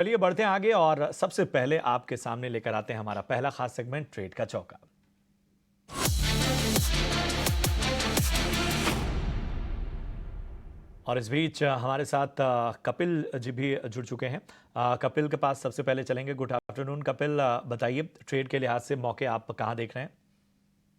चलिए बढ़ते हैं आगे और सबसे पहले आपके सामने लेकर आते हैं हमारा पहला खास सेगमेंट ट्रेड का चौका। और इस बीच हमारे साथ कपिल जी भी जुड़ चुके हैं। कपिल के पास सबसे पहले चलेंगे। गुड आफ्टरनून कपिल, बताइए ट्रेड के लिहाज से मौके आप कहां देख रहे हैं?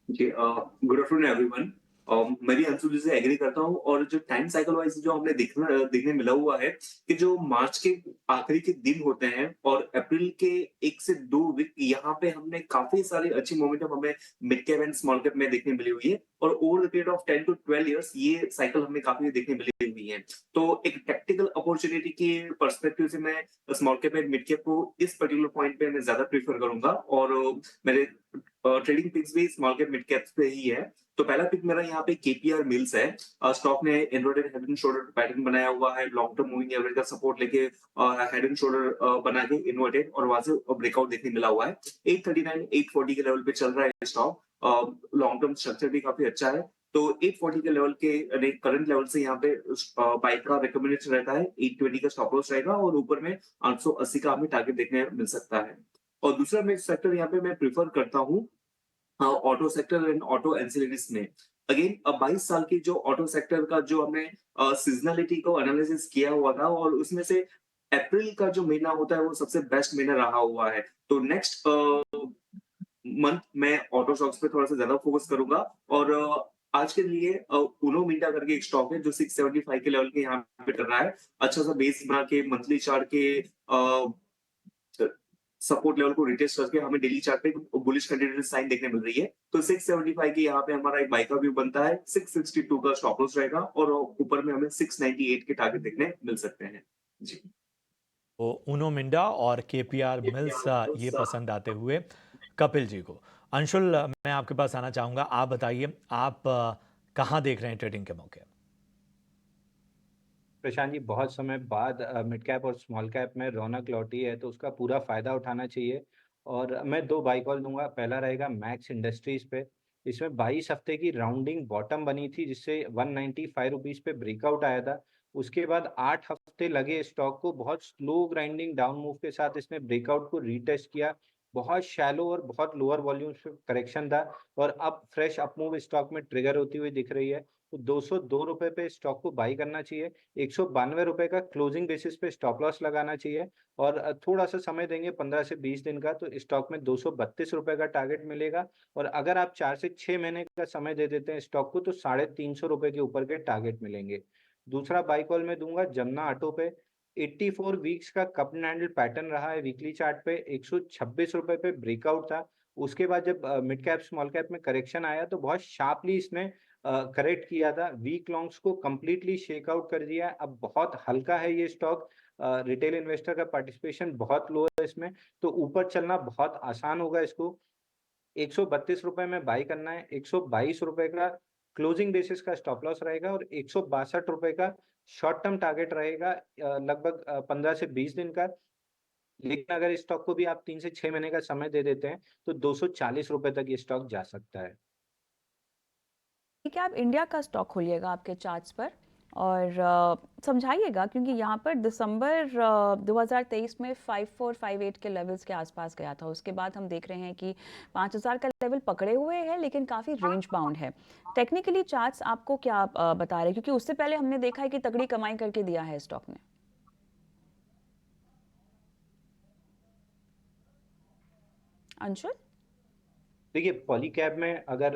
जी गुड आफ्टरनून एवरीवन। मैं भी अंशु जी से एग्री करता हूँ और जो टाइम साइकिल वाइज जो हमने देखने मिला हुआ है कि जो मार्च के आखिरी के दिन होते हैं और अप्रैल के 1 से 2 वीक यहाँ पे हमने काफी सारी अच्छी मोमेंटम हमें mid cap and small cap में देखने मिली हुई है और over the period of 10 to 12 years ये साइकिल हमें काफी देखने मिली हुई है। तो एक टेक्टिकल अपॉर्चुनिटी के पर्सपेक्टिव से मैं small cap and mid cap को इस पर्टिकुलर पॉइंट पे मैं ज्यादा प्रीफर करूंगा और मेरे ट्रेडिंग पिक्स भी स्मॉल कैप मिड कैप पे ही है। तो पहला पिक मेरा यहाँ पे केपीआर मिल्स है। स्टॉक ने inverted head and shoulder pattern बनाया हुआ है, लॉन्ग टर्म मूविंग एवरेज का सपोर्ट लेके हेड एंड शोल्डर बना के इन्वर्टेड और वहां से ब्रेकआउट देखने मिला हुआ है। 839 840 के लेवल पे चल रहा है स्टॉक। लॉन्ग टर्म स्ट्रक्चर भी काफी अच्छा है। तो 840 के लेवल के करंट लेवल से यहाँ पे बाइक का रिकमेंडेशन रहता है। 820 का स्टॉप लॉस रहेगा और ऊपर में 880 का हमें टारगेट देखने मिल सकता है। और दूसरा मैं सेक्टर यहाँ पे मैं प्रेफर करता हूँ auto sector and auto ancillaries में। अगेन 22 साल की जो ऑटो सेक्टर का जो हमने सीजनलिटी को एनालिसिस किया हुआ था और उसमें से अप्रैल का जो महीना होता है वो सबसे बेस्ट महीना रहा हुआ है। तो नेक्स्ट मंथ मैं ऑटो स्टॉक्स पे थोड़ा सा ज्यादा फोकस करूंगा और आज के लिए उनो मिंडा करके एक स्टॉक है जो 675 के लेवल के यहाँ पे कर रहा है। अच्छा सा बेस बना के मंथली चार्ट के सपोर्ट लेवल को रिटेस्ट करके हमें डेली चार्ट पे बुलिश कंटिन्यूस साइन देखने मिल रही है। तो 675 के यहाँ पे हमारा एक बाय का व्यू बनता है। 662 का स्टॉप लॉस रहेगा और ऊपर में हमें 698 के टारगेट देखने मिल सकते हैं। जी। तो उनो मिंडा और केपीआर मिल्स ये पसंद आते हुए कपिल जी को। अंशुल, मैं आपके पास आना चाहूंगा। आप बताइए आप कहां देख रहे हैं ट्रेडिंग के मौके? प्रशांत जी, बहुत समय बाद मिड कैप और स्मॉल कैप में रौनक लौटी है, तो उसका पूरा फायदा उठाना चाहिए। और मैं दो बाई कॉल दूंगा। पहला रहेगा मैक्स इंडस्ट्रीज पे। इसमें 22 हफ्ते की राउंडिंग बॉटम बनी थी, जिससे 195 रुपीज पे ब्रेकआउट आया था। उसके बाद 8 हफ्ते लगे स्टॉक को, बहुत स्लो ग्राइंडिंग डाउन मूव के साथ इसने ब्रेकआउट को रीटेस्ट किया। बहुत शैलो और बहुत लोअर वॉल्यूम्स पे करेक्शन था और अब फ्रेश अपमूव स्टॉक में ट्रिगर होती हुई दिख रही है। तो 202 रुपए पे स्टॉक को बाई करना चाहिए। 192 रुपए का क्लोजिंग बेसिस पे स्टॉप लॉस लगाना चाहिए और थोड़ा सा समय देंगे 15 से 20 दिन का, तो स्टॉक में 232 रुपए का टारगेट मिलेगा। और अगर आप 4 से 6 महीने का समय दे देते हैं स्टॉक को, तो 350 रुपए के ऊपर के टारगेट मिलेंगे। दूसरा बाई कॉल में दूंगा जमुना ऑटो पे। 84 वीक्स का कप एंड हैंडल पैटर्न रहा है वीकली चार्ट पे। 126 रुपए पे ब्रेकआउट था। उसके बाद जब मिड कैप स्मॉल कैप में करेक्शन आया, तो बहुत शार्पली इसने करेक्ट किया था। वीक लॉन्ग्स को कंप्लीटली शेक आउट कर दिया है। अब बहुत हल्का है ये स्टॉक। रिटेल इन्वेस्टर का पार्टिसिपेशन बहुत लो है इसमें, तो ऊपर चलना बहुत आसान होगा इसको। 132 रुपए में बाई करना है। 122 रुपए का क्लोजिंग बेसिस का स्टॉप लॉस रहेगा और 162 रुपए का शॉर्ट टर्म टारगेट रहेगा, लगभग 15 से 20 दिन का। लेकिन अगर इस स्टॉक को भी आप 3 से 6 महीने का समय दे देते हैं, तो 240 रुपए तक ये स्टॉक जा सकता है। ठीक है, आप इंडिया का स्टॉक खोलिएगा आपके चार्ट्स पर और समझाइएगा, क्योंकि यहाँ पर दिसंबर 2023 में 5458 के लेवल्स के आसपास गया था। उसके बाद हम देख रहे हैं कि 5000 का लेवल पकड़े हुए है, लेकिन काफ़ी रेंज बाउंड है। टेक्निकली चार्ट्स आपको क्या बता रहे हैं, क्योंकि उससे पहले हमने देखा है कि तगड़ी कमाई करके दिया है स्टॉक ने। अंशुल? देखिए, पॉलीकैब में अगर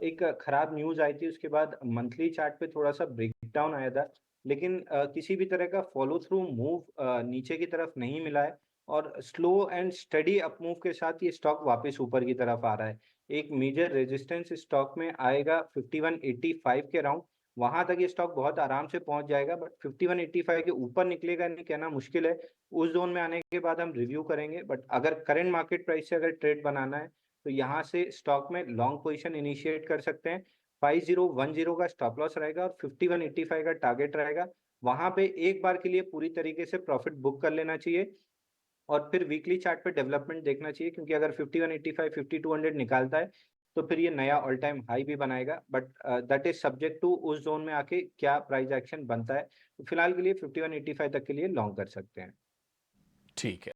एक खराब न्यूज आई थी, उसके बाद मंथली चार्ट पे थोड़ा सा ब्रेकडाउन आया था, लेकिन किसी भी तरह का फॉलो थ्रू मूव नीचे की तरफ नहीं मिला है और slow and study up move के साथ ये स्टॉक वापस ऊपर की तरफ आ रहा है। एक मेजर रेजिस्टेंस स्टॉक में आएगा 5185 के राउंड। वहां तक ये स्टॉक बहुत आराम से पहुंच जाएगा, बट 5185 के ऊपर निकलेगा नहीं कहना मुश्किल है। उस जोन में आने के बाद हम रिव्यू करेंगे, बट अगर करंट मार्केट प्राइस से अगर ट्रेड बनाना है, तो यहाँ से स्टॉक में लॉन्ग पोजीशन इनिशिएट कर सकते हैं। 5010 का स्टॉप लॉस रहेगा और 5185 का टारगेट रहेगा। वहां पे एक बार के लिए पूरी तरीके से प्रॉफिट बुक कर लेना चाहिए और फिर वीकली चार्ट पे डेवलपमेंट देखना चाहिए, क्योंकि अगर 5185 5200 निकालता है, तो फिर ये नया ऑल टाइम हाई भी बनाएगा। But that is subject to उस जोन में आके क्या प्राइस एक्शन बनता है। तो फिलहाल के लिए 5185 तक के लिए लॉन्ग कर सकते हैं। ठीक है।